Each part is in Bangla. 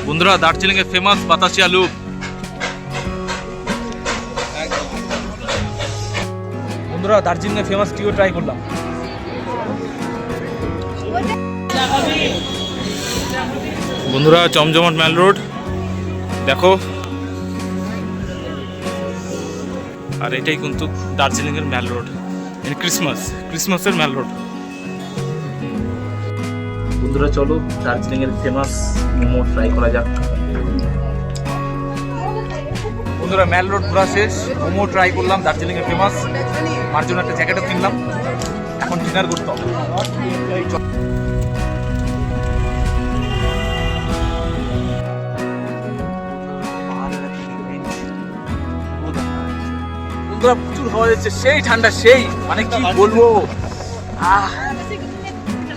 বন্ধুরা দার্জিলিং এর ফেমাস বাতাসিয়া লুপ। বন্ধুরা দার্জিলিং এর ফেমাস টিও ট্রাই করলাম। বন্ধুরা জমজমাট ম্যাল রোড দেখো, আর এটাই কিন্তু দার্জিলিং এর ম্যাল রোড, ক্রিসমাসের ম্যাল রোড। বন্ধুরা চলো দার্জিলিং এর ফেমাস মোমো ট্রাই করা যাক। বন্ধুরা ম্যাল রোড ঘোরা শেষ, মোমো ট্রাই করলাম দার্জিলিং এর ফেমাস, তার জন্য একটা জ্যাকেটও কিনলাম। এখন ডিনার করতে হবে। বন্ধুরা প্রচুর হাওয়া যাচ্ছে, সেই ঠান্ডা, সেই মানে কি বলবো,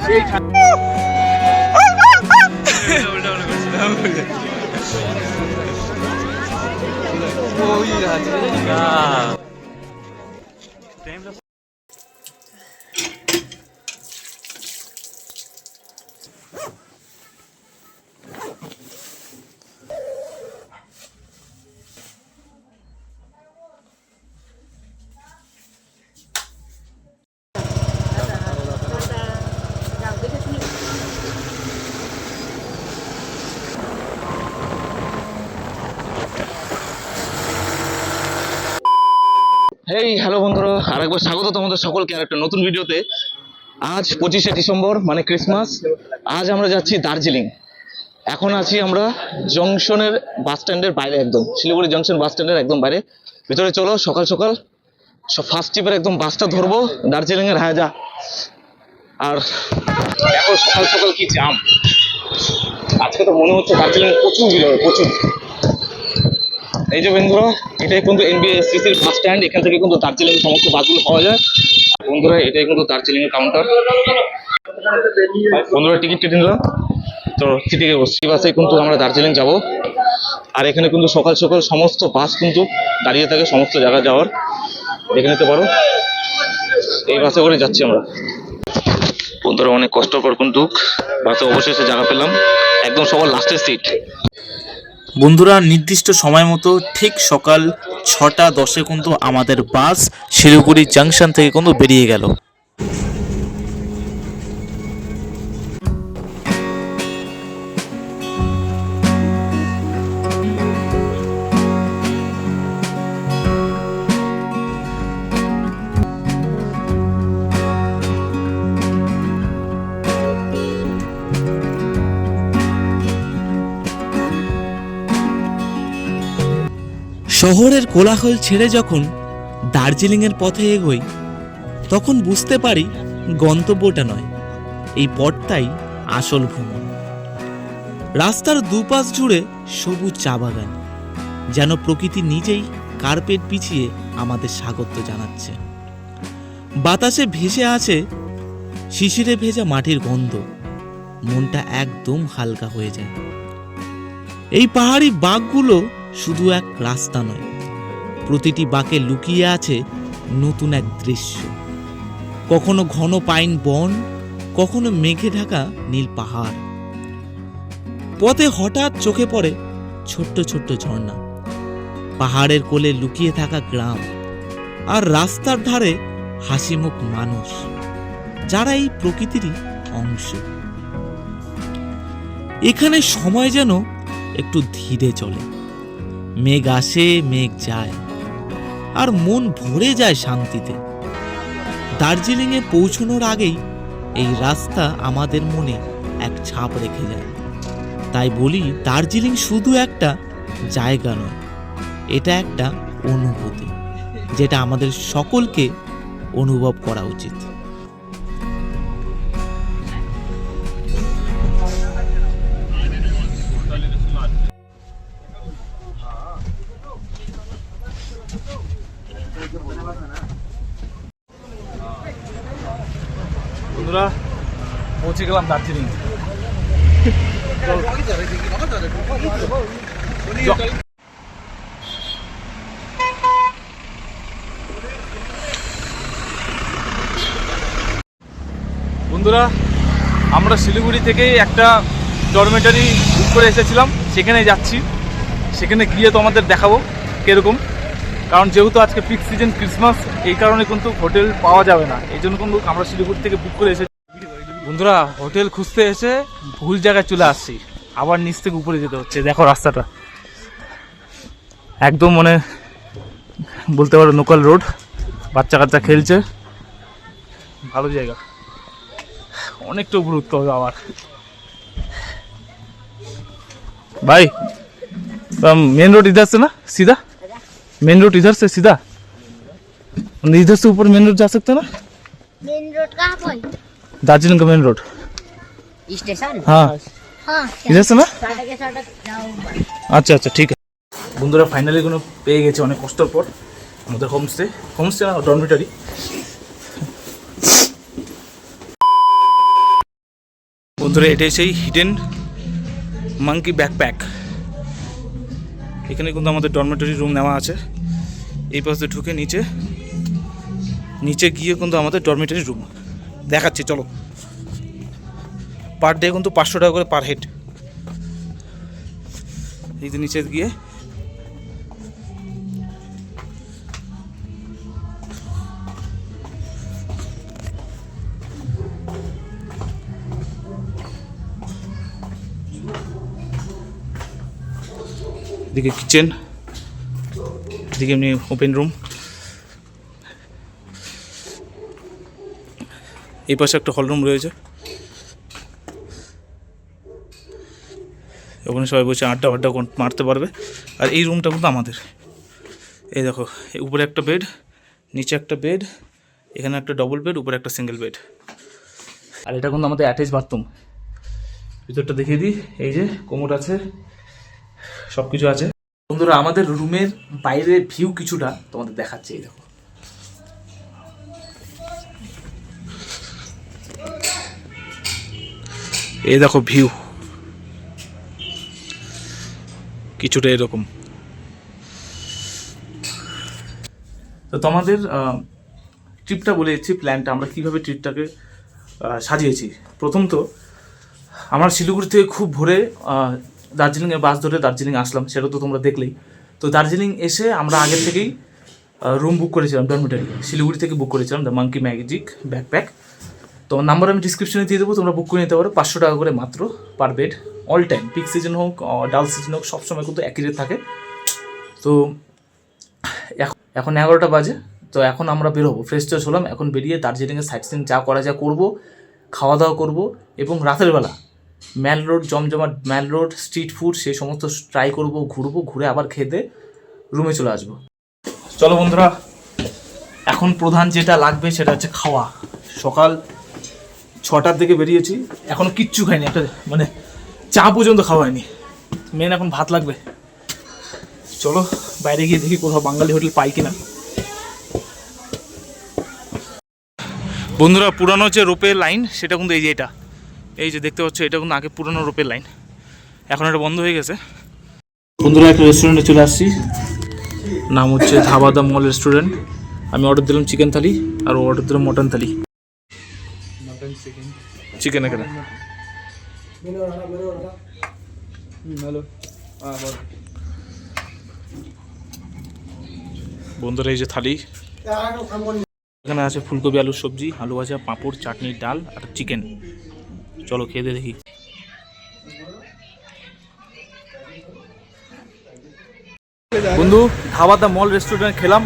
সেই ঠান্ডা। হেই হ্যালো বন্ধুরা, আরেকবার স্বাগত তোমাদের সকলকে আর একটা নতুন ভিডিওতে। আজ 25শে ডিসেম্বর মানে ক্রিসমাস। আজ আমরা যাচ্ছি দার্জিলিং। এখন আছি আমরা জংশনের বাস স্ট্যান্ডের বাইরে, একদম শিলিগুড়ি জংশন বাস স্ট্যান্ডের একদম বাইরে। ভিতরে চলো, সকাল সকাল সব ফার্স্ট ট্রিপের একদম বাসটা ধরবো দার্জিলিং এর। হ্যাঁ যা, আর এখন সকাল সকাল কি জাম, আজকে তো মনে হচ্ছে দার্জিলিং প্রচুর ভিড় হবে, প্রচুর। এই যে বন্ধুরা, এটাই কিন্তু এনবিএসটিসির বাস স্ট্যান্ড, এখান থেকে কিন্তু দার্জিলিং সমস্ত বাসগুলো পাওয়া যায়। বন্ধুরা এটাই কিন্তু দার্জিলিং এর কাউন্টার। বন্ধুরা টিকিট কেটে নিলাম, তো সিটি বাসে কিন্তু আমরা দার্জিলিং যাব। আর এখানে কিন্তু সকাল সকাল সমস্ত বাস কিন্তু দাঁড়িয়ে থাকে সমস্ত জায়গা যাওয়ার, দেখে নিতে পারো। এই বাসে করে যাচ্ছি আমরা। বন্ধুরা অনেক কষ্ট পর কিন্তু বাসে অবশেষে জায়গা পেলাম, একদম সবার লাস্টের সিট। বন্ধুরা নির্দিষ্ট সময় মতো ঠিক সকাল 6:10 কিন্তু আমাদের বাস শিলিগুড়ি জাংশন থেকে কিন্তু বেরিয়ে গেল। শহরের কোলাহল ছেড়ে যখন দার্জিলিংয়ের পথে এগোই, তখন বুঝতে পারি গন্তব্যটা নয়, এই পথটাই আসল ভ্রমণ। রাস্তার দুপাশ জুড়ে সবুজ চা বাগান, যেন প্রকৃতি নিজেই কার্পেট বিছিয়ে আমাদের স্বাগত জানাচ্ছে। বাতাসে ভেসে আছে শিশিরে ভেজা মাটির গন্ধ, মনটা একদম হালকা হয়ে যায়। এই পাহাড়ি বাঁকগুলো শুধু এক রাস্তা নয়, প্রতিটি বাঁকে লুকিয়ে আছে নতুন এক দৃশ্য। কখনো ঘন পাইন বন, কখনো মেঘে ঢাকা নীল পাহাড়। পথে হঠাৎ চোখে পড়ে ছোট্ট ছোট্ট ঝর্ণা, পাহাড়ের কোলে লুকিয়ে থাকা গ্রাম, আর রাস্তার ধারে হাসিমুখ মানুষ, যারা এই প্রকৃতিরই অংশ। এখানে সময় যেন একটু ধীরে চলে, মেঘ আসে মেঘ যায়, আর মন ভরে যায় শান্তিতে। দার্জিলিংয়ে পৌঁছানোর আগেই এই রাস্তা আমাদের মনে এক ছাপ রেখে যায়। তাই বলি দার্জিলিং শুধু একটা জায়গা নয়, এটা একটা অনুভূতি, যেটা আমাদের সকলকে অনুভব করা উচিত। বন্ধুরা পৌঁছে গেলাম দার্জিলিং। বন্ধুরা আমরা শিলিগুড়ি থেকে একটা ডরমেটারি বুক করে এসেছিলাম, সেখানে যাচ্ছি, সেখানে গিয়ে তো আমাদের দেখাবো কীরকম। কারণ যেহেতু আজকে পিক সিজন ক্রিসমাস, এই কারণে কিন্তু হোটেল পাওয়া যাবে না, এই জন্য কিন্তু আমরা শিলিগুড়ি থেকে বুক করে এসেছি। বন্ধুরা হোটেল খুঁজতে এসে ভুল জায়গায় চলে আসছি, আবার নিচ থেকে উপরে যেতে হচ্ছে। দেখো রাস্তাটা একদম মানে বলতে পারো লোকাল রোড, বাচ্চা কাচ্চা খেলছে, ভালো জায়গা। অনেকটা উপরে উঠতে হবে আবার। भाई मेन रोड इधर से ना सीधा, मेन रोड इधर से सीधा, इधर से ऊपर मेन रोड जा सकते हैं ना? मेन रोड कहाँ पर? दार्जिलिंग का मेन रोड स्टेशन? हाँ हाँ इधर से ना? सड़क जाओ। আচ্ছা আচ্ছা ঠিক আছে। বন্ধুরা ফাইনালি কোনো পেয়ে গেছে অনেক কষ্টের পর আমাদের হোমস্টে না ডরমিটারি। বন্ধুরা এটাই সেই হিডেন মাঙ্কি ব্যাকপ্যাক। এখানে কিন্তু আমাদের ডরমিটরি রুম নেওয়া আছে। এই পাশে ঢুকে নিচে গিয়ে কিন্তু আমাদের ডরমিটরি রুম দেখাচ্ছি, চলো। পার ডে কিন্তু 500 টাকা করে পার হেড। এই যে নিচে গিয়ে এদিকে কিচেন, এদিকে এমনি ওপেন রুম, এই পাশে একটা হল রুম রয়েছে, ওখানে সবাই বসে আড্ডা মারতে পারবে। আর এই রুমটা কিন্তু আমাদের। এই দেখো উপরে একটা বেড, নিচে একটা বেড, এখানে একটা ডবল বেড, উপরে একটা সিঙ্গেল বেড। আর এটা কিন্তু আমাদের অ্যাটাচ বাথরুম। ভিতরটা দেখিয়ে দিই, এই যে কোমোড আছে, সব কিছু আছে। বন্ধুরা আমাদের রুমের বাইরে ভিউ কিছুটা তোমাদের দেখাচ্ছে। এই দেখো ভিউ কিছুটা এরকম। তো তোমাদের ট্রিপটা বলে দিচ্ছি, প্ল্যানটা আমরা কীভাবে ট্রিপটাকে সাজিয়েছি। প্রথম তো আমরা শিলিগুড়ি থেকে খুব ভোরে দার্জিলিংয়ে বাস ধরে দার্জিলিং আসলাম, সেটা তো তোমরা দেখলেই। তো দার্জিলিং এসে আমরা আগের থেকেই রুম বুক করেছিলাম ডরমিটারি, শিলিগুড়ি থেকে বুক করেছিলাম দ্য মাঙ্কি ম্যাজিক ব্যাকপ্যাক। তো নাম্বার আমি ডিসক্রিপশনে দিয়ে দেবো, তোমরা বুক করে নিতে পারো। 500 টাকা করে মাত্র per bed, all time, peak season হোক ডাল সিজন হোক, সবসময় কিন্তু একই রেট থাকে। তো এখন 11টা বাজে। তো এখন আমরা বেরোবো, ফ্রেশ ট্রেশ হলাম, এখন বেরিয়ে দার্জিলিংয়ের সাইট সিন যা করা যা করবো, খাওয়া দাওয়া করবো, এবং রাতের বেলা ম্যাল রোড, জমজমাট ম্যাল রোড, স্ট্রিট ফুড সেই সমস্ত ট্রাই করবো, ঘুরবো, ঘুরে আবার খেতে রুমে চলে আসবো। চলো বন্ধুরা, এখন প্রধান যেটা লাগবে সেটা হচ্ছে খাওয়া। সকাল 6টার দিকে বেরিয়েছি, এখনো কিচ্ছু খাইনি, একটা মানে চা পর্যন্ত খাওয়া হয়নি। মেন এখন ভাত লাগবে। চলো বাইরে গিয়ে দেখি কোথাও বাঙালি হোটেল পাই কিনা। বন্ধুরা পুরানো যে রোপে লাইন, সেটা কিন্তু এই যে এটা, এই যে দেখতে পাচ্ছ, এটা কিন্তু আগে পুরানো রোপের লাইন, এখন এটা বন্ধ হয়ে গেছে। বন্ধুরা একটা রেস্টুরেন্টে চলে আসছি, নাম হচ্ছে ধাবা দ্য মল রেস্টুরেন্ট। আমি অর্ডার দিলাম চিকেন থালি, আর অর্ডার দিলাম মটন থালি। চিকেন এখানে বন্ধুরা এই যে থালি, এখানে আছে ফুলকপি আলুর সবজি, আলু ভাজা, পাঁপড়, চাটনি, ডাল আর চিকেন। চলো খেয়ে দিয়ে দেখি। বন্ধু ধাবা দ্য মল রেস্টুরেন্ট খেলাম,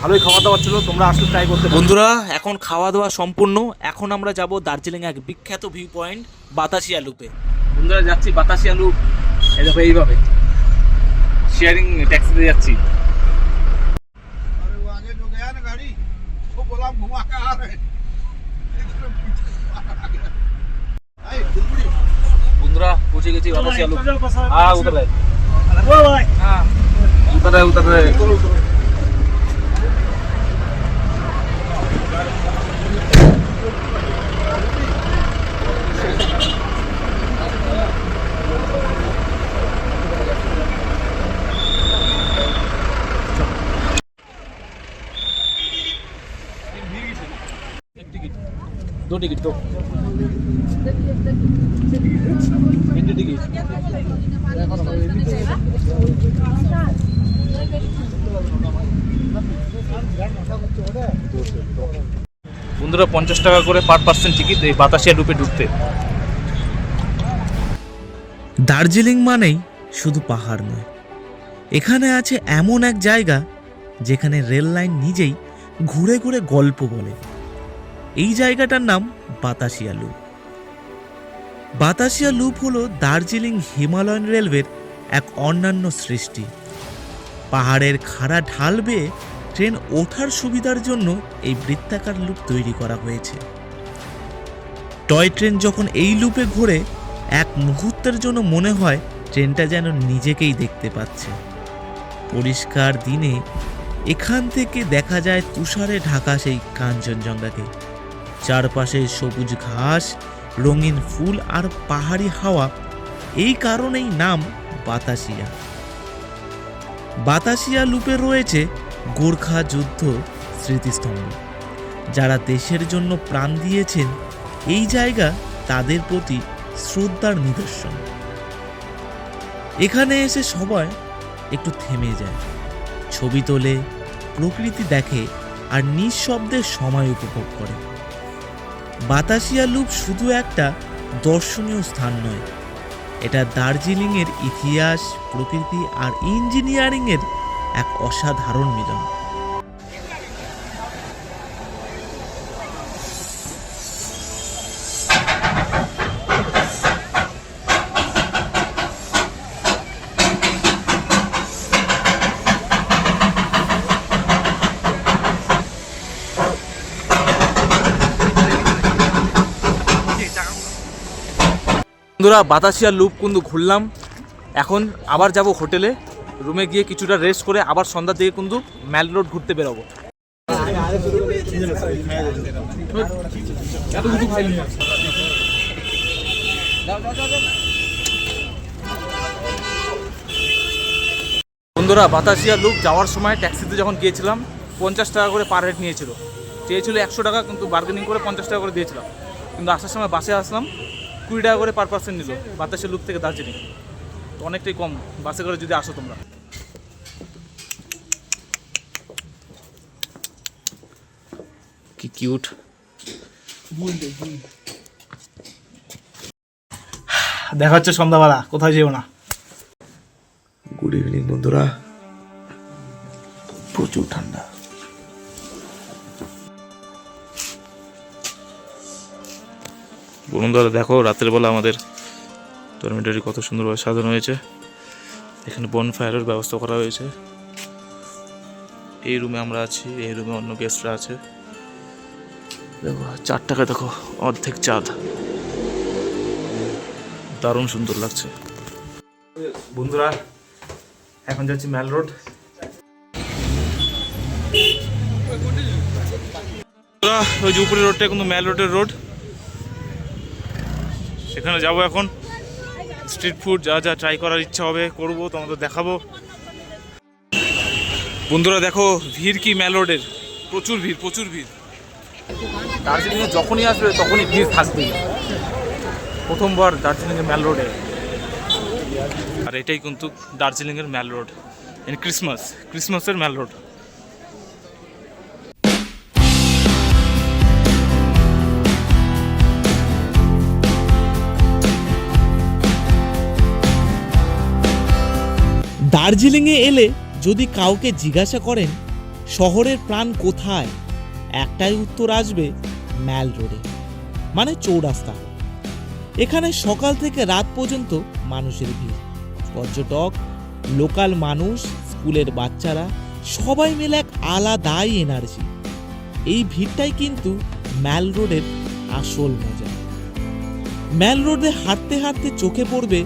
ভালোই খাওয়া দাওয়া ছিল, তোমরা আসলে ট্রাই করতে। বন্ধুরা এখন খাওয়া দাওয়া সম্পূর্ণ, এখন আমরা যাব দার্জিলিং এক বিখ্যাত ভিউ পয়েন্ট বাতাসি আলুতে। বন্ধুরা যাচ্ছি বাতাসি আলু, এই দেখো এইভাবে শেয়ারিং ট্যাক্সিতে যাচ্ছি। বন্ধুরা পৌঁছে গেছি বাতাসি আলু। হ্যাঁ উতর রে, হ্যাঁ উতর রে। दो टिकट दो टिकट বন্ধুরা 50 টাকা করে পার পার্সন টিকিট এই বাতাসিয়া লুপে ঢুকতে। দার্জিলিং মানেই শুধু পাহাড় নয়, এখানে আছে এমন এক জায়গা যেখানে রেল লাইন নিজেই ঘুরে ঘুরে গল্প বলে। এই জায়গাটার নাম বাতাসিয়া লুপ। বাতাসিয়া লুপ হলো দার্জিলিং হিমালয়ান রেলওয়ের এক অন্যান্য সৃষ্টি। পাহাড়ের খাড়া ঢাল বেয়ে ট্রেন ওঠার সুবিধার জন্য এই বৃত্তাকার লুপ তৈরি করা হয়েছে। টয় ট্রেন যখন এই লুপে ঘোরে, এক মুহূর্তের জন্য মনে হয় ট্রেনটা যেন নিজেকেই দেখতে পাচ্ছে। পরিষ্কার দিনে এখান থেকে দেখা যায় তুষারে ঢাকা সেই কাঞ্চনজঙ্ঘাকে। চারপাশে সবুজ ঘাস, রঙিন ফুল আর পাহাড়ি হাওয়া। এই কারণেই নাম বাতাসিয়া। বাতাসিয়া লুপে রয়েছে গোর্খা যুদ্ধ স্মৃতিস্তম্ভ। যারা দেশের জন্য প্রাণ দিয়েছেন, এই জায়গা তাদের প্রতি শ্রদ্ধার নিদর্শন। এখানে এসে সবাই একটু থেমে যায়, ছবি তোলে, প্রকৃতি দেখে আর নিঃশব্দে সময় উপভোগ করে। বাতাসিয়া লুপ শুধু একটা দর্শনীয় স্থান নয়, এটা দার্জিলিংয়ের ইতিহাস, প্রকৃতি আর ইঞ্জিনিয়ারিংয়ের এক অসাধারণ মিলন। বন্ধুরা বাতাসিয়া লুপ কিন্তু ঘুরলাম, এখন আবার যাব হোটেলে। রুমে গিয়ে কিছুটা রেস্ট করে আবার সন্ধ্যার দিকে কিন্তু ম্যাল রোড ঘুরতে বেরোবো। বন্ধুরা বাতাসিয়া লুপ যাওয়ার সময় ট্যাক্সিতে যখন গিয়েছিলাম 50 টাকা করে পার হেড নিয়েছিল। চেয়েছিল 100 টাকা, কিন্তু বার্গেনিং করে 50 টাকা করে দিয়েছিলাম। কিন্তু আসার সময় বাসে আসলাম, 20 টাকা করে পার পার্সন নিল বাতাসিয়া লুপ থেকে দার্জিলিং। তো অনেকটাই কম বাসে করে যদি আসো তোমরা। কি কিউট। দেখা হচ্ছে সন্ধ্যাবেলা, কোথায় যেও না। গুড ইভিনিং বন্ধুরা, প্রচুর ঠান্ডা। বন্ধুরা দেখো রাতের বেলা আমাদের ডরমিটরি কত সুন্দরভাবে সাজানো হয়েছে। এখানে বনফায়ারের ব্যবস্থা করা হয়েছে। এই রুমে আমরা আছি, এই রুমে অন্য গেস্টরা আছে। দেখো 4 টাকা, দেখো অর্ধেক চাঁদ, দারুণ সুন্দর লাগছে। বন্ধুরা এখন যাচ্ছি ম্যাল রোড। ওই যে উপরের রোডটা কিন্তু ম্যাল রোডের রোড, সেখানে যাবো এখন। স্ট্রিট ফুড যা যা ট্রাই করার ইচ্ছা হবে করবো, তোমাদের দেখাবো। বন্ধুরা দেখো ভিড় কি ম্যাল রোডের, প্রচুর ভিড় প্রচুর ভিড়। দার্জিলিংয়ে যখনই আসবে তখনই ভিড় থাকবেই। প্রথমবার দার্জিলিংয়ে ম্যাল রোডে, আর এটাই কিন্তু দার্জিলিংয়ের ম্যাল রোড। ক্রিসমাসের ম্যাল রোড। দার্জিলিংয়ে এলে যদি কাউকে জিজ্ঞাসা করেন শহরের প্রাণ কোথায়, একটাই উত্তর আসবে ম্যাল রোডে, মানে চৌরাস্তা। এখানে সকাল থেকে রাত পর্যন্ত মানুষের ভিড়। পর্যটক, লোকাল মানুষ, স্কুলের বাচ্চারা সবাই মিলে এক আলাদাই এনার্জি। এই ভিড়টাই কিন্তু ম্যাল রোডের আসল মজা। ম্যাল রোডে হাঁটতে হাঁটতে চোখে পড়বে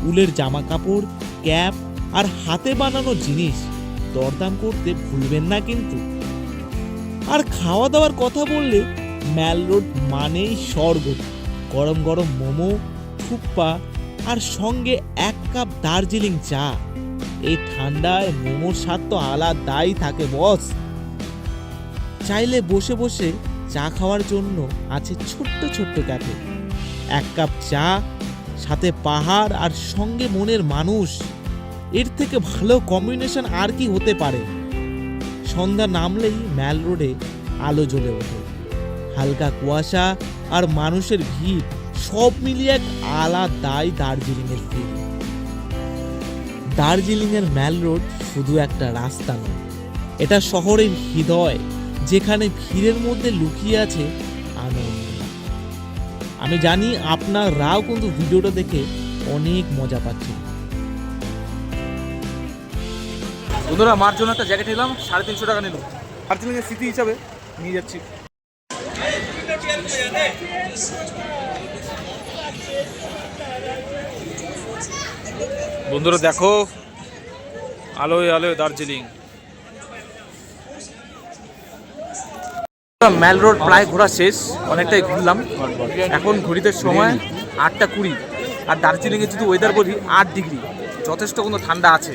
উলের জামা কাপড়, ক্যাপ আর হাতে বানানো জিনিস। দরদাম করতে ভুলবেন না কিন্তু। আর খাওয়া দাওয়ার কথা বললে ম্যাল রোড মানেই স্বর্গ। গরম গরম মোমো, থুপ্পা আর সঙ্গে 1 কাপ দার্জিলিং চা। এই ঠান্ডায় মোমোর স্বাদ তো আলাদাই থাকে বস। চাইলে বসে বসে চা খাওয়ার জন্য আছে ছোট্ট ছোট্ট ক্যাফে। এক কাপ চা, সাথে পাহাড় আর সঙ্গে মনের মানুষ, এর থেকে ভালো কম্বিনেশন আর কি হতে পারে। সন্ধ্যা নামলেই ম্যাল রোডে আলো জ্বলে ওঠে, হালকা কুয়াশা আর মানুষের ভিড় সব মিলিয়ে এক আলাদাই দার্জিলিংয়ের ফিল। দার্জিলিংয়ের ম্যাল রোড শুধু একটা রাস্তা নয়, এটা শহরের হৃদয়, যেখানে ভিড়ের মধ্যে লুকিয়ে আছে আনন্দ। আমি জানি আপনারাও কিন্তু ভিডিওটা দেখে অনেক মজা পাচ্ছেন। বন্ধুরা, মার জন্য একটা জ্যাকেট নিলাম, 350 টাকা নিল। দার্জিলিংয়ের স্মৃতি হিসাবে নিয়ে যাচ্ছি। বন্ধুরা দেখো, আলোয় আলোয় দার্জিলিং। ম্যাল রোড প্রায় ঘোরা শেষ, অনেকটাই ঘুরলাম। এখন ঘড়িতে সময় 8:20, আর দার্জিলিংয়ে যদি ওয়েদার বলি 8 ডিগ্রি, যথেষ্ট কিন্তু ঠান্ডা আছে।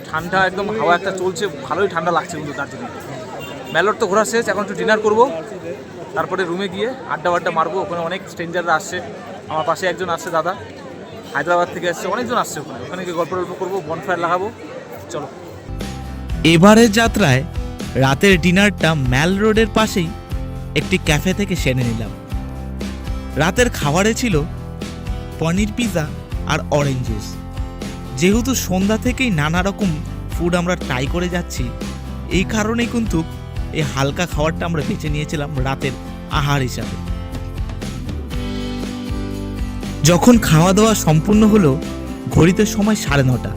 ঠান্ডা একদম, হাওয়া একটা চলছে, ভালোই ঠান্ডা লাগছে কিন্তু দার্জিলিং। ম্যাল রোড তো ঘোরা শেষ, এখন একটু ডিনার করবো, তারপরে রুমে গিয়ে আড্ডা মারবো। ওখানে অনেক স্ট্রেঞ্জাররা আসছে, আমার পাশে একজন আসছে দাদা, হায়দ্রাবাদ থেকে আসছে, অনেকজন আসছে। ওখানে গিয়ে গল্প করবো, বনফায়ার লাগাবো। চলো। এবারের যাত্রায় রাতের ডিনারটা ম্যাল রোডের পাশেই একটি ক্যাফে থেকে সেরে নিলাম। রাতের খাবারে ছিল পনির পিৎজা আর অরেঞ্জ জুস। যেহেতু সন্ধ্যা থেকেই নানা রকম ফুড আমরা ট্রাই করে যাচ্ছি, এই কারণেই কিন্তু এই হালকা খাবারটা আমরা বেছে নিয়েছিলাম রাতের আহার হিসাবে। যখন খাওয়া দাওয়া সম্পূর্ণ হলো, ঘড়িতে সময় 9:30।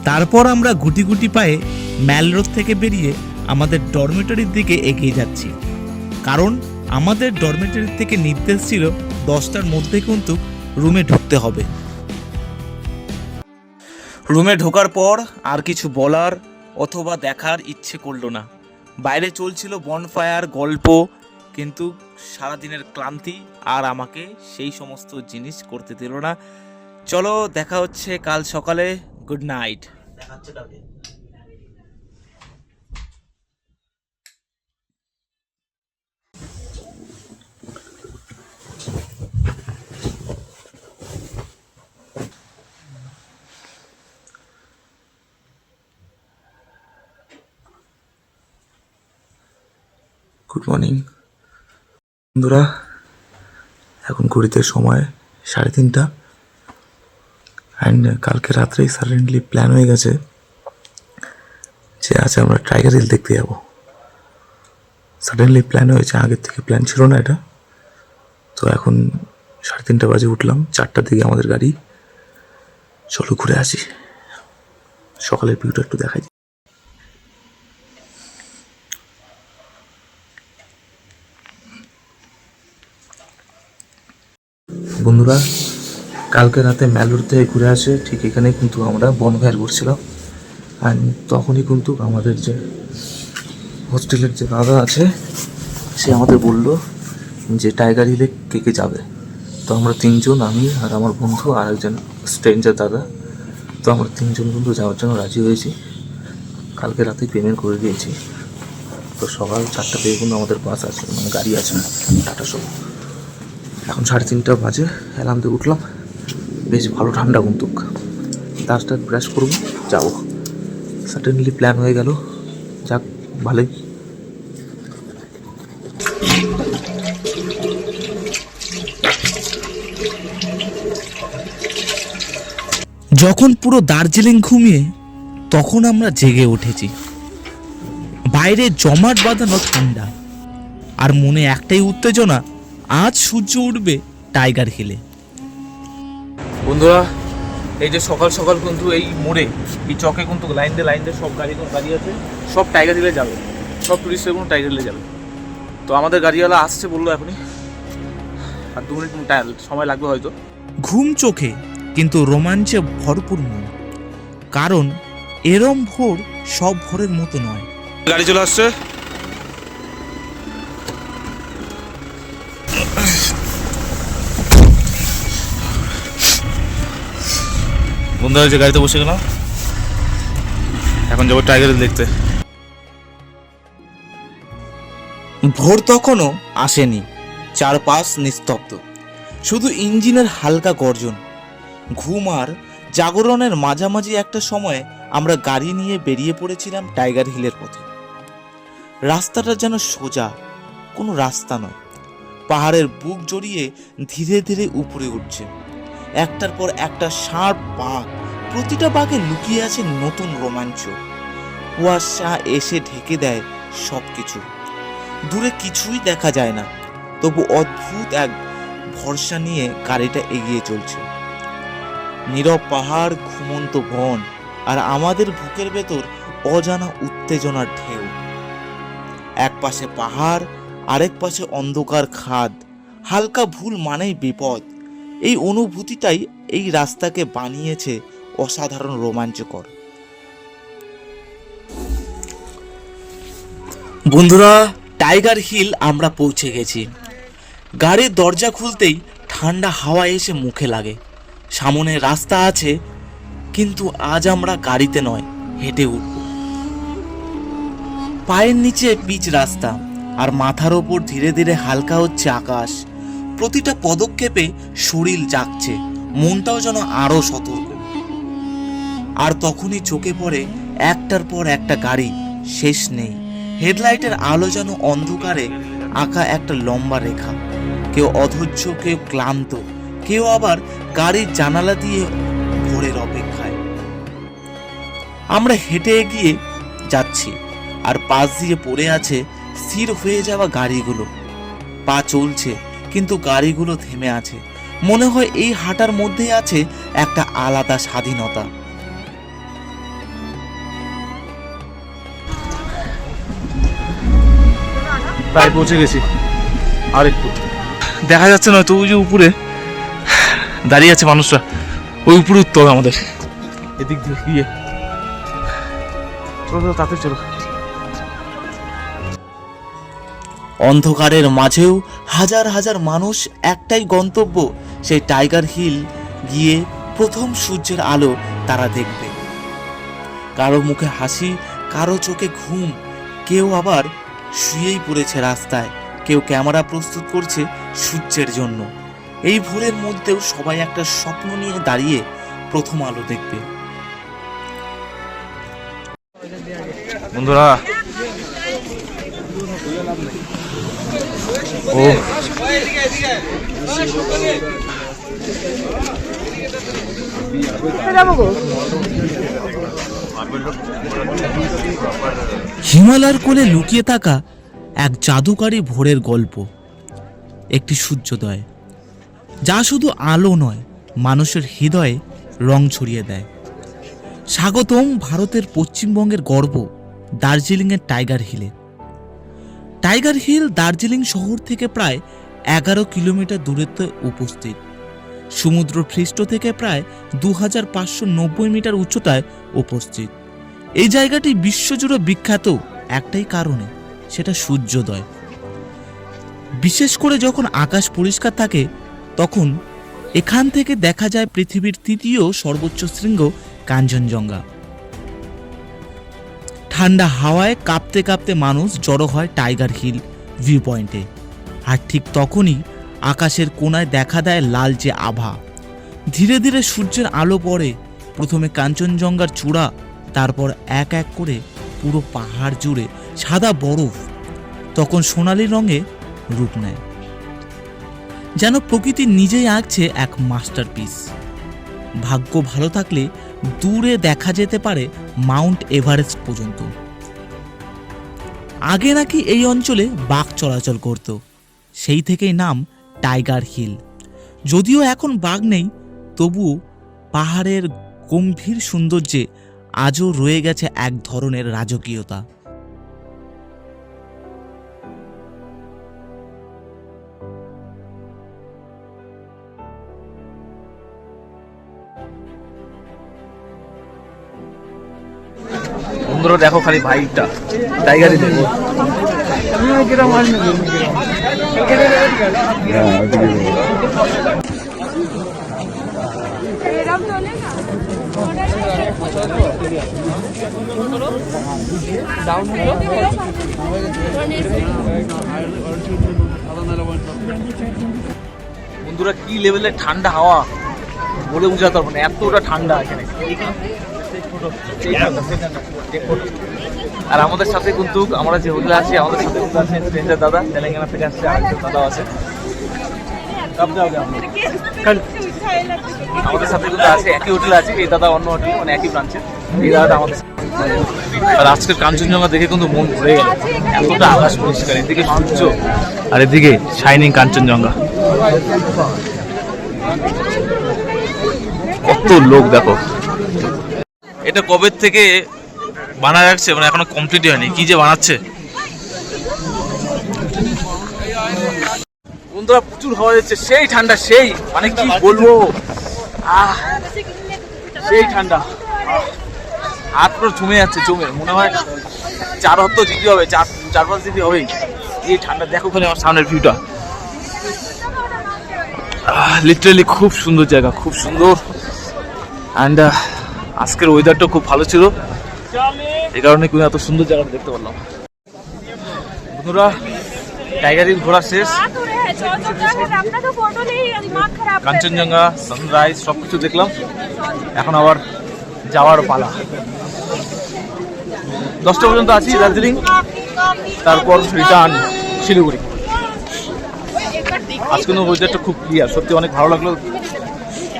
তারপর আমরা গুটি গুটি পায়ে ম্যাল রোড থেকে বেরিয়ে আমাদের ডরমেটরির দিকে এগিয়ে যাচ্ছি, কারণ আমাদের ডরমেটরি থেকে নির্দেশ ছিল 10টার মধ্যে কিন্তু রুমে ঢুকতে হবে। রুমে ঢোকার পর আর কিছু বলার অথবা দেখার ইচ্ছে করলো না। বাইরে চলছিল বনফায়ার, গল্প, কিন্তু সারাদিনের ক্লান্তি আর আমাকে সেই সমস্ত জিনিস করতে দিল না। চলো, দেখা হচ্ছে কাল সকালে। Good night. দেখা হচ্ছে কালকে। গুড মর্নিং বন্ধুরা, এখন ঘড়িতে সময় 3:30। অ্যান্ড কালকে রাত্রেই সাডেনলি প্ল্যান হয়ে গেছে যে আজ আমরা টাইগার হিল দেখতে যাব। সাডেনলি প্ল্যান হয়েছে, আগের থেকে প্ল্যান ছিল না এটা। তো এখন 3:30 বাজে উঠলাম, 4টার দিকে আমাদের গাড়ি। চলো ঘুরে আসি, সকালের ভিউটা একটু দেখাই। বন্ধুরা, কালকে রাতে ম্যাল রোড থেকে ঘুরে আসে ঠিক এখানে কিন্তু আমরা বনফায়ার করছিলাম। আর তখনই কিন্তু আমাদের যে হোস্টেলের যে দাদা আছে, সে আমাদের বলল যে টাইগার হিলে কে কে যাবে। তো আমরা 3 জন, আমি আর আমার বন্ধু আর একজন স্ট্রেঞ্জার দাদা, তো আমরা 3 জন বন্ধু যাওয়ার জন্য রাজি হয়েছি। কালকে রাতেই পেমেন্ট করে দিয়েছি। তো সকাল 4টা থেকে কিন্তু আমাদের বাস আছে, মানে গাড়ি আছে টাটা সব। এখন 3:30 বাজে, অ্যালার্ম দিয়ে উঠলাম। বেশ ভালো ঠান্ডা কিন্তু। দাঁতটা ব্রাশ করবো, যাবো। সাডেনলি প্ল্যান হয়ে গেল, যাক ভালোই। যখন পুরো দার্জিলিং ঘুমিয়ে, তখন আমরা জেগে উঠেছি। বাইরে জমাট বাঁধানো ঠান্ডা, আর মনে একটাই উত্তেজনা, আজ সূর্য উঠবে টাইগার হিলে। বন্ধুরা, এই যে সকাল সকাল কিন্তু এই মোড়ে, এই চকে কিন্তু লাইন দিয়ে সব গাড়ি আছে, সব টাইগার হিলে যাবে, সব টুরিস্টের কোনো টাইগার হিলে যাবে। তো আমাদের গাড়িওয়ালা আসছে বললো এখনই, আর 2 মিনিট সময় লাগবে হয়তো। ঘুম চোখে কিন্তু রোমাঞ্চে ভরপুর মন, কারণ এরম ভোর সব ভোরের মতো নয়। গাড়ি চলে আসছে। বন্ধুরা, যে গাড়িতে বসে গেলাম, এখন যাবো টাইগার হিল দেখতে। ভোর তখনও আসেনি, চারপাশ নিস্তব্ধ, শুধু ইঞ্জিনের হালকা গর্জন। ঘুম আর জাগরণের মাঝামাঝি একটা সময়ে আমরা গাড়ি নিয়ে বেরিয়ে পড়েছিলাম টাইগার হিলের পথে। রাস্তাটা যেন সোজা কোনো রাস্তা নয়, পাহাড়ের বুক জড়িয়ে ধীরে ধীরে উপরে উঠছে, একটার পর একটা শার্প বাঁক, প্রতিটা বাঁকে লুকিয়ে আছে নতুন রোমাঞ্চ। কুয়াশা এসে ঢেকে দেয় সবকিছু, দূরে কিছুই দেখা যায় না, তবু অদ্ভুত এক ভরসা নিয়ে গাড়িটা এগিয়ে চলছে। নীরব পাহাড়, ঘুমন্ত বন, আর আমাদের বুকের ভেতর অজানা উত্তেজনার ঢেউ। এক পাশে পাহাড়, আরেক পাশে অন্ধকার খাদ, হালকা ভুল মানেই বিপদ। এই অনুভূতিটাই এই রাস্তাকে বানিয়েছে অসাধারণ রোমাঞ্চকর। বন্ধুরা, টাইগার হিল আমরা পৌঁছে গেছি। গাড়ির দরজা খুলতেই ঠান্ডা হাওয়া এসে মুখে লাগে। সামনে রাস্তা আছে, কিন্তু আজ আমরা গাড়িতে নয়, হেঁটে উঠব। পায়ের নিচে পিচ রাস্তা, আর মাথার ওপর ধীরে ধীরে হালকা হচ্ছে আকাশ। প্রতিটা পদক্ষেপে শরীর জাগছে, মনটাও যেন আরো সতর্ক। আর তখনই চোখে পড়ে একটার পর একটা গাড়ি, শেষ নেই। হেডলাইটের আলো যেন অন্ধকারে আঁকা একটা লম্বা রেখা। কেউ অধৈর্য, কেউ ক্লান্ত, কেউ আবার গাড়ির জানালা দিয়ে ভোরের অপেক্ষায়। আমরা হেঁটে এগিয়ে যাচ্ছি, আর পাশ দিয়ে পড়ে আছে স্থির হয়ে যাওয়া গাড়িগুলো। পা চলছে, কিন্তু গাড়িগুলো থেমে আছে। মনে হয় এই হাঁটার মধ্যেই আছে একটা আলাদা স্বাধীনতা। প্রায় পৌঁছে গেছি, আর একটু। দেখা যাচ্ছে না তো, ওই যে উপরে দাঁড়িয়ে আছে মানুষরা, ওই উপরে উঠতে হবে আমাদের। এদিক দিয়ে গিয়ে চলো, তাতে চলো। অন্ধকারের মাঝেও হাজার হাজার মানুষ, একটাই গন্তব্য, সেই টাইগার হিল গিয়ে প্রথম সূর্যের আলো তারা দেখবে। কারো মুখে হাসি, কারো চোখে ঘুম, কেউ আবার শুয়েই পড়েছে রাস্তায়, কেউ ক্যামেরা প্রস্তুত করছে সূর্যের জন্য। এই ভোরের মধ্যেও সবাই একটা স্বপ্ন নিয়ে দাঁড়িয়ে প্রথম আলো দেখবে। বন্ধুরা, ও হিমালয়ের কোলে লুকিয়ে থাকা এক জাদুকারী ভোরের গল্প, একটি সূর্যোদয় যা শুধু আলো নয়, মানুষের হৃদয়ে রং ছড়িয়ে দেয়। স্বাগতম ভারতের পশ্চিমবঙ্গের গর্ব, দার্জিলিংয়ের টাইগার হিলে। টাইগার হিল দার্জিলিং শহর থেকে প্রায় 11 কিলোমিটার দূরত্বে উপস্থিত। সমুদ্র পৃষ্ঠ থেকে প্রায় 2590 মিটার উচ্চতায় উপস্থিত। এই জায়গাটি বিশ্বজুড়ে বিখ্যাত একটাই কারণে, সেটা সূর্যোদয়। বিশেষ করে যখন আকাশ পরিষ্কার থাকে, তখন এখান থেকে দেখা যায় পৃথিবীর তৃতীয় সর্বোচ্চ শৃঙ্গ কাঞ্চনজঙ্ঘা। ঠান্ডা হাওয়ায় কাঁপতে কাঁপতে মানুষ জড়ো হয় টাইগার হিল ভিউ পয়েন্টে। আর ঠিক তখনই আকাশের কোণায় দেখা দেয় লালচে আভা। ধীরে ধীরে সূর্যের আলো পড়ে, প্রথমে কাঞ্চনজঙ্ঘার চূড়া, তারপর এক এক করে পুরো পাহাড় জুড়ে সাদা বরফ তখন সোনালি রঙে রূপ নেয়, যেন প্রকৃতি নিজেই আঁকছে এক মাস্টারপিস। ভাগ্য ভালো থাকলে দূরে দেখা যেতে পারে মাউন্ট এভারেস্ট পর্যন্ত। আগে নাকি এই অঞ্চলে বাঘ চলাচল করত, সেই থেকেই নাম টাইগার হিল। যদিও এখন বাঘ নেই, তবুও পাহাড়ের গম্ভীর সৌন্দর্যে আজও রয়ে গেছে এক ধরনের রাজকীয়তা। বন্ধুরা দেখো, খালি বাইকটা টাইগারই দেখো। বন্ধুরা কি লেভেলের ঠান্ডা হাওয়া বলে বুঝাতে পারবো না, এতটা ঠান্ডা এখানে। আর আমাদের সাথে কিন্তু আমরা যে হোটেলে আছি আমাদের সাথে কিন্তু আছে স্ট্রেঞ্জার দাদা, তেলেঙ্গানা থেকে আসছে, আরেকজন দাদা আছে। আমাদের সাথে কিন্তু আছে, একই হোটেলে আছে, এই দাদা অন্য হোটেলে, মানে একই ব্রাঞ্চে। এই দাদাটা আমাদের সাথে। আর আজকের কাঞ্চনজঙ্ঘা দেখে কিন্তু মন ভরে গেল, এতটা আকাশ পরিষ্কার, এদিকে সূর্য আর এদিকে শাইনিং কাঞ্চনজঙ্ঘা। কত লোক দেখো। এটা কবে থেকে বানা রাখছে, মানে এখনো কমপ্লিট হয়নি, কি যে বানাচ্ছে। বন্ধুরা প্রচুর হাওয়া যাচ্ছে, সেই ঠান্ডা, সেই মানে কি বলবো, সেই ঠান্ডা, হাত পুরো জমে যাচ্ছে, জমে মনে হয় 4 ডিগ্রি হবে, 4-5 ডিগ্রি হবেই। এই ঠান্ডা দেখো ওখানে আমার সামনের ভিউটা, লিটারালি খুব সুন্দর জায়গা, খুব সুন্দর। অ্যান্ড আজকের ওয়েদারটা খুব ভালো ছিল, এই কারণে কিন্তু এত সুন্দর জায়গাটা দেখতে পারলাম। বন্ধুরা টাইগার হিল ঘোরা শেষ, কাঞ্চনজঙ্ঘা, সানরাইজ সবকিছু দেখলাম, এখন আবার যাওয়ার পালা। 10টা পর্যন্ত আছি দার্জিলিং, তারপর রিটার্ন শিলিগুড়ি। আজকে ওয়েদারটা খুব ক্লিয়ার, সত্যি অনেক ভালো লাগলো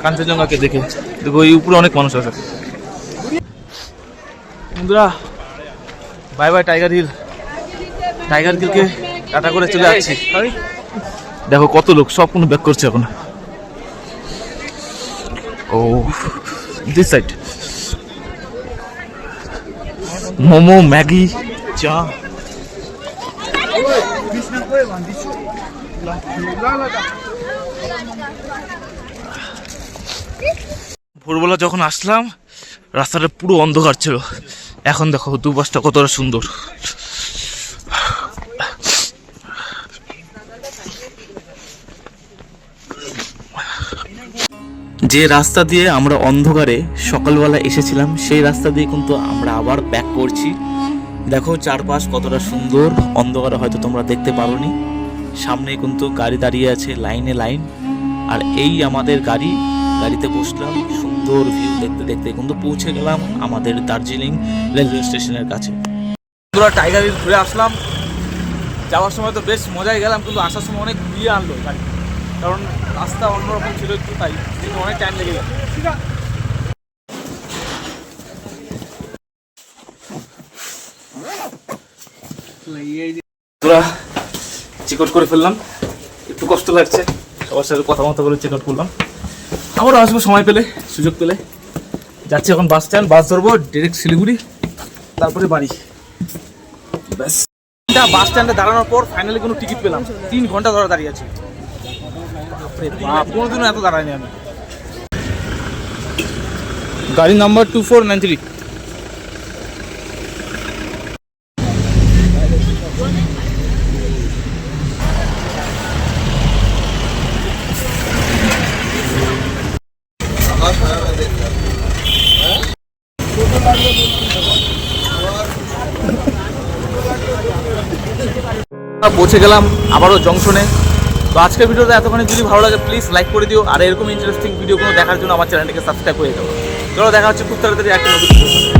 কাঞ্চনজঙ্ঘাকে দেখে। দেখো এই উপরে অনেক মানুষ আছে। বন্ধুরা bye bye Tiger Hill, Tiger হিলকে টাটা করে চলে যাচ্ছি। দেখো কত লোক, সব কোনো ব্যাক করছে এখন। ও দিস সাইড মোমো, ম্যাগি, চা। ভোরবেলা যখন আসলাম রাস্তাটা পুরো অন্ধকার ছিল, এখন দেখো দুপাশটা কতটা সুন্দর। যে রাস্তা দিয়ে আমরা অন্ধকারে সকালবেলা এসেছিলাম সেই রাস্তা দিয়ে কিন্তু আমরা আবার ব্যাক করছি। দেখো চারপাশ কতটা সুন্দর, অন্ধকারে হয়তো তোমরা দেখতে পারোনি। সামনে কিন্তু গাড়ি দাঁড়িয়ে আছে লাইনে লাইন, আর এই আমাদের গাড়িতে বসলাম, সুন্দর ভিউ দেখতে দেখতে কিন্তু পৌঁছে গেলাম আমাদের দার্জিলিং রেলওয়ে স্টেশনের কাছে। পুরো টাইগার হিল ঘুরে আসলাম, যাওয়ার সময় তো বেশ মজাই গেলাম, কিন্তু আসার সময় অনেক ঘুরিয়ে আনলো গাড়ি, কারণ রাস্তা অন্যরকম ছিল একটু, তাই কিন্তু অনেক টাইম লেগে গেল। তোরা চেক আউট করে ফেললাম, একটু কষ্ট লাগছে, সবার সাথে কথা মতো করে চেক আউট করলাম। আবারও আসবো সময় পেলে, সুযোগ পেলে। যাচ্ছি এখন বাস স্ট্যান্ড, বাস ধরবো ডিরেক্ট শিলিগুড়ি, তারপরে বাড়ি। ব্যাস বাস স্ট্যান্ডে দাঁড়ানোর পর ফাইনালি কোনো টিকিট পেলাম, 3 ঘন্টা ধরে দাঁড়িয়ে আছি। কোনোদিনও এত দাঁড়াইনি আমি। গাড়ি নাম্বার 2493। পৌঁছে গেলাম আবারও জংশনে। তো আজকের ভিডিওটা এতক্ষণে যদি ভালো লাগে প্লিজ লাইক করে দিও, আর এরকম ইন্টারেস্টিং ভিডিওগুলো দেখার জন্য আমার চ্যানেলটিকে সাবস্ক্রাইব করে দাও। চলো দেখা হচ্ছে খুব তাড়াতাড়ি একটা নতুন ভিডিও।